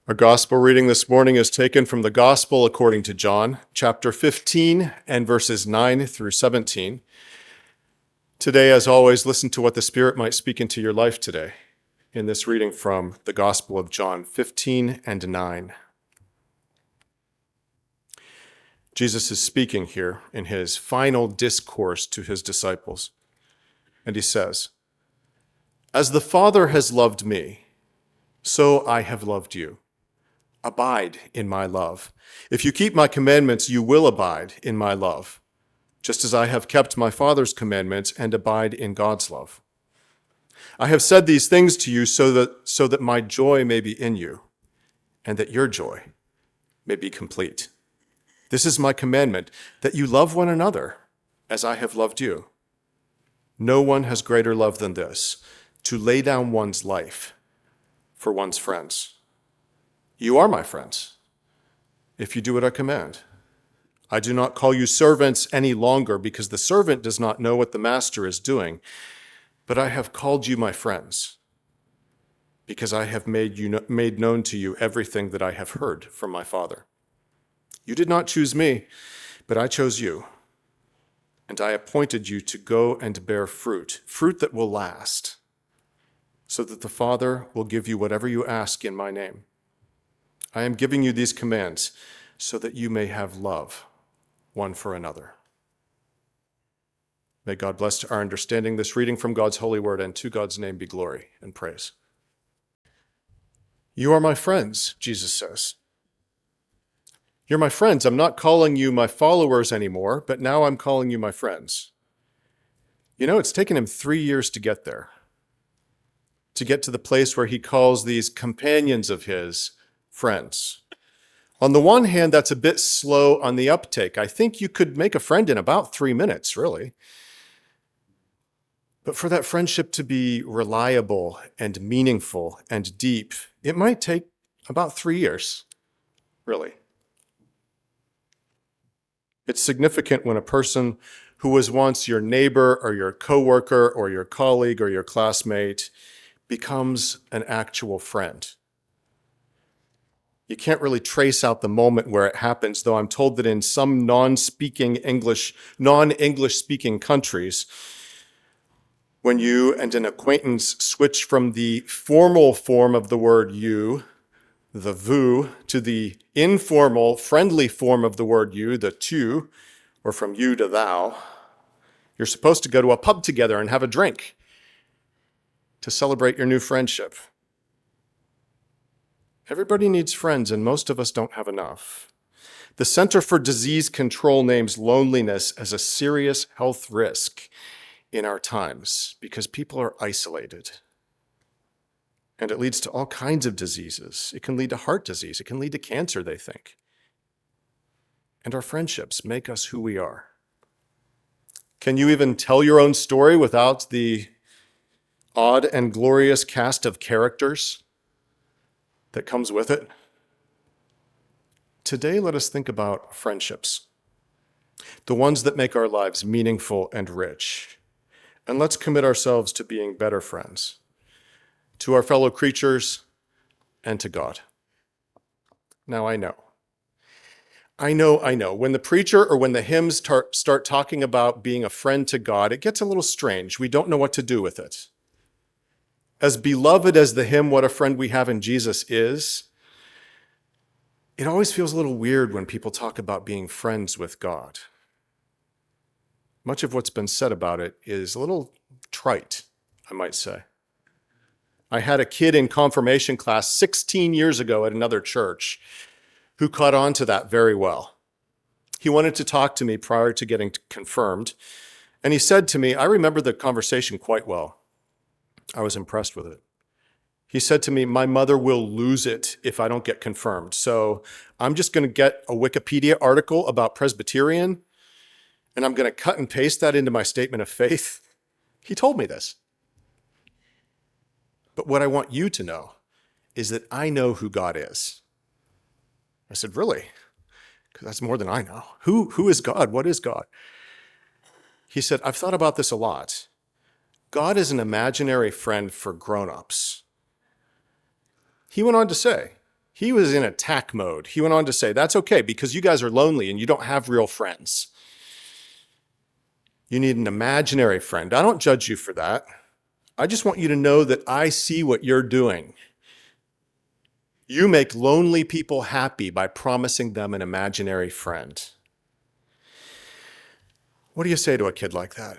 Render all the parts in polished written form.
Our gospel reading this morning is taken from the Gospel according to John, chapter 15 and verses 9 through 17. Today, as always, listen to what the Spirit might speak into your life today in this reading from the Gospel of John 15 and 9. Jesus is speaking here in his final discourse to his disciples, and he says, "As the Father has loved me, so I have loved you. Abide in my love. If you keep my commandments, you will abide in my love, just as I have kept my Father's commandments and abide in God's love. I have said these things to you so that my joy may be in you, and that your joy may be complete. This is my commandment, that you love one another as I have loved you. No one has greater love than this, to lay down one's life for one's friends. You are my friends, if you do what I command. I do not call you servants any longer, because the servant does not know what the master is doing, but I have called you my friends, because I have made known to you everything that I have heard from my Father. You did not choose me, but I chose you, and I appointed you to go and bear fruit that will last, so that the Father will give you whatever you ask in my name. I am giving you these commands so that you may have love one for another." May God bless to our understanding this reading from God's holy word, and to God's name be glory and praise. You are my friends, Jesus says. You're my friends. I'm not calling you my followers anymore, but now I'm calling you my friends. You know, it's taken him 3 years to get there, to get to the place where he calls these companions of his friends. On the one hand, that's a bit slow on the uptake. I think you could make a friend in about 3 minutes, really. But for that friendship to be reliable and meaningful and deep, it might take about 3 years, really. It's significant when a person who was once your neighbor or your coworker or your colleague or your classmate becomes an actual friend. You can't really trace out the moment where it happens, though I'm told that in some non-English speaking countries, when you and an acquaintance switch from the formal form of the word you, the vous, to the informal, friendly form of the word you, the tu, or from you to thou, you're supposed to go to a pub together and have a drink to celebrate your new friendship. Everybody needs friends, and most of us don't have enough. The Center for Disease Control names loneliness as a serious health risk in our times because people are isolated. And it leads to all kinds of diseases. It can lead to heart disease. It can lead to cancer, they think. And our friendships make us who we are. Can you even tell your own story without the odd and glorious cast of characters that comes with it? Today, let us think about friendships, the ones that make our lives meaningful and rich. And let's commit ourselves to being better friends, to our fellow creatures and to God. Now, I know. When the preacher or when the hymns start talking about being a friend to God, it gets a little strange. We don't know what to do with it. As beloved as the hymn, "What a Friend We Have in Jesus" is, it always feels a little weird when people talk about being friends with God. Much of what's been said about it is a little trite, I might say. I had a kid in confirmation class 16 years ago at another church who caught on to that very well. He wanted to talk to me prior to getting confirmed, and he said to me, I remember the conversation quite well. I was impressed with it. He said to me, "My mother will lose it if I don't get confirmed. So I'm just going to get a Wikipedia article about Presbyterian, and I'm going to cut and paste that into my statement of faith." He told me this. But what I want you to know is that I know who God is. I said, "Really?" Because that's more than I know. Who is God? What is God? He said, "I've thought about this a lot. God is an imaginary friend for grown-ups." He went on to say, He was in attack mode. He went on to say, that's okay because you guys are lonely and you don't have real friends. You need an imaginary friend. I don't judge you for that. I just want you to know that I see what you're doing. You make lonely people happy by promising them an imaginary friend. What do you say to a kid like that?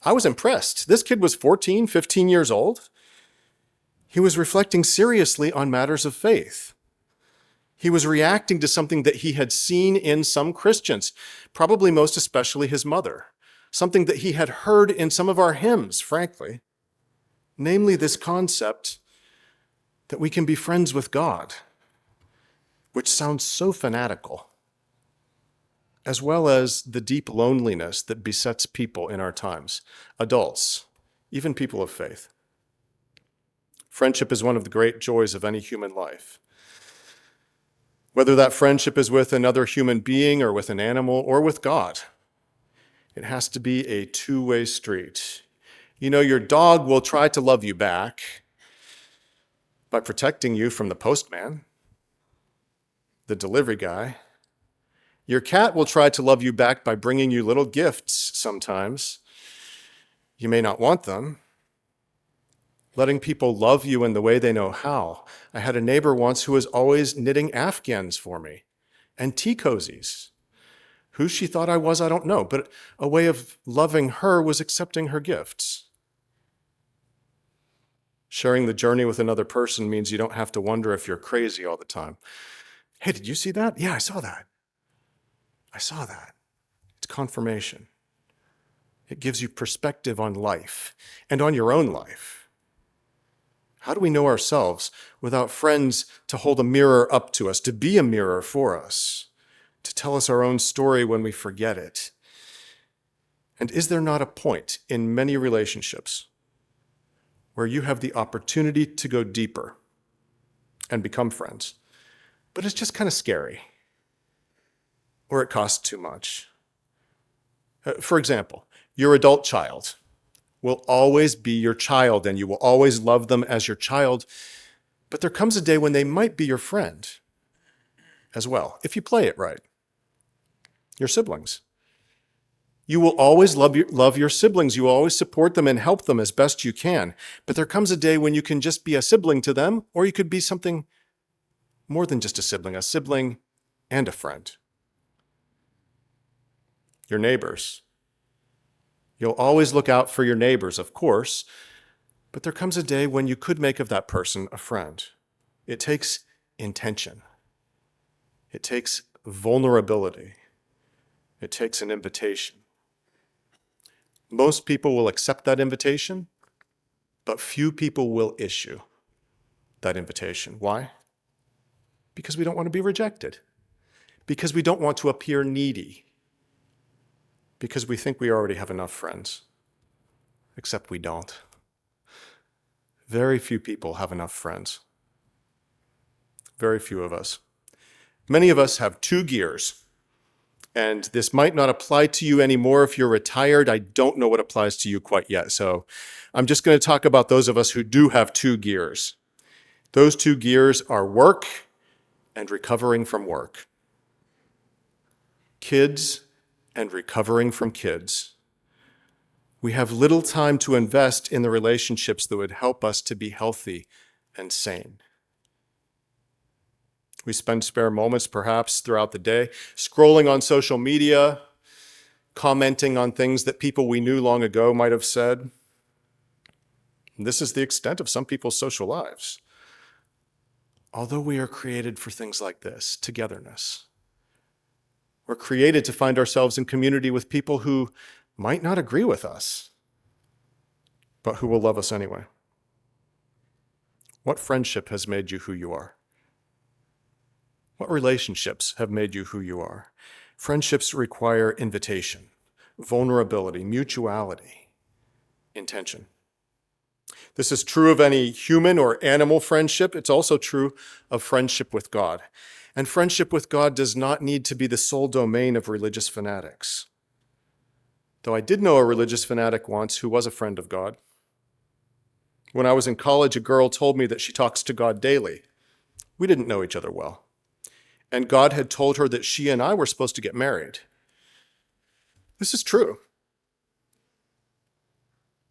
I was impressed. This kid was 14, 15 years old. He was reflecting seriously on matters of faith. He was reacting to something that he had seen in some Christians, probably most especially his mother, something that he had heard in some of our hymns, frankly, namely this concept that we can be friends with God, which sounds so fanatical, as well as the deep loneliness that besets people in our times, adults, even people of faith. Friendship is one of the great joys of any human life. Whether that friendship is with another human being or with an animal or with God, it has to be a two-way street. You know, your dog will try to love you back by protecting you from the postman, the delivery guy. Your cat will try to love you back by bringing you little gifts sometimes. You may not want them. Letting people love you in the way they know how. I had a neighbor once who was always knitting Afghans for me and tea cozies. Who she thought I was, I don't know, but a way of loving her was accepting her gifts. Sharing the journey with another person means you don't have to wonder if you're crazy all the time. Hey, did you see that? Yeah, I saw that. I saw that. It's confirmation. It gives you perspective on life and on your own life. How do we know ourselves without friends to hold a mirror up to us, to be a mirror for us, to tell us our own story when we forget it? And is there not a point in many relationships where you have the opportunity to go deeper and become friends, but it's just kind of scary, or it costs too much? For example, your adult child will always be your child, and you will always love them as your child. But there comes a day when they might be your friend as well, if you play it right. Your siblings. You will always love your siblings. You will always support them and help them as best you can. But there comes a day when you can just be a sibling to them, or you could be something more than just a sibling and a friend. Your neighbors. You'll always look out for your neighbors, of course, but there comes a day when you could make of that person a friend. It takes intention. It takes vulnerability. It takes an invitation. Most people will accept that invitation, but few people will issue that invitation. Why? Because we don't want to be rejected. Because we don't want to appear needy. Because we think we already have enough friends, except we don't. Very few people have enough friends. Very few of us. Many of us have two gears, and this might not apply to you anymore if you're retired. I don't know what applies to you quite yet, so I'm just going to talk about those of us who do have two gears. Those two gears are work and recovering from work. Kids and recovering from kids. We have little time to invest in the relationships that would help us to be healthy and sane. We spend spare moments, perhaps, throughout the day, scrolling on social media, commenting on things that people we knew long ago might have said. And this is the extent of some people's social lives. Although we are created for things like this, togetherness. We're created to find ourselves in community with people who might not agree with us, but who will love us anyway. What friendship has made you who you are? What relationships have made you who you are? Friendships require invitation, vulnerability, mutuality, intention. This is true of any human or animal friendship. It's also true of friendship with God. And friendship with God does not need to be the sole domain of religious fanatics. Though I did know a religious fanatic once who was a friend of God. When I was in college, a girl told me that she talks to God daily. We didn't know each other well. And God had told her that she and I were supposed to get married. This is true.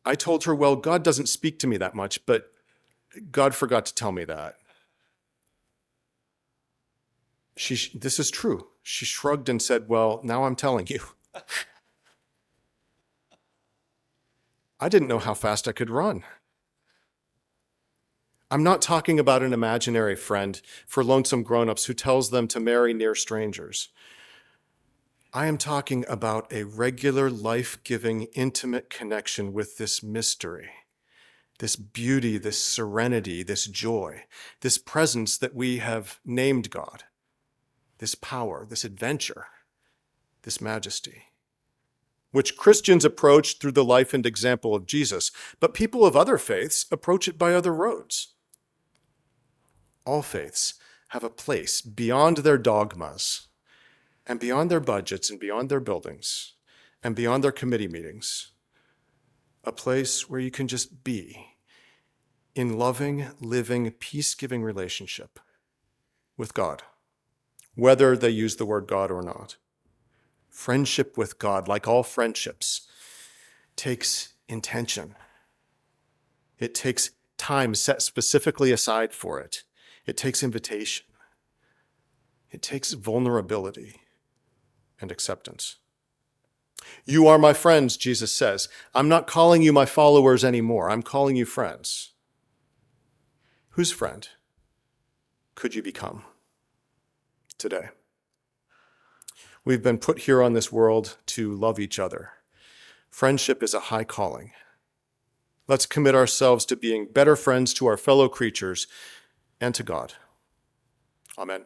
I told her, well, God doesn't speak to me that much, but God forgot to tell me that. This is true. She shrugged and said, well, now I'm telling you. I didn't know how fast I could run. I'm not talking about an imaginary friend for lonesome grown-ups who tells them to marry near strangers. I am talking about a regular, life-giving, intimate connection with this mystery, this beauty, this serenity, this joy, this presence that we have named God, this power, this adventure, this majesty, which Christians approach through the life and example of Jesus, but people of other faiths approach it by other roads. All faiths have a place beyond their dogmas and beyond their budgets and beyond their buildings and beyond their committee meetings, a place where you can just be in loving, living, peace-giving relationship with God, whether they use the word God or not. Friendship with God, like all friendships, takes intention. It takes time set specifically aside for it. It takes invitation. It takes vulnerability and acceptance. You are my friends, Jesus says. I'm not calling you my followers anymore. I'm calling you friends. Whose friend could you become today? We've been put here on this world to love each other. Friendship is a high calling. Let's commit ourselves to being better friends to our fellow creatures and to God. Amen.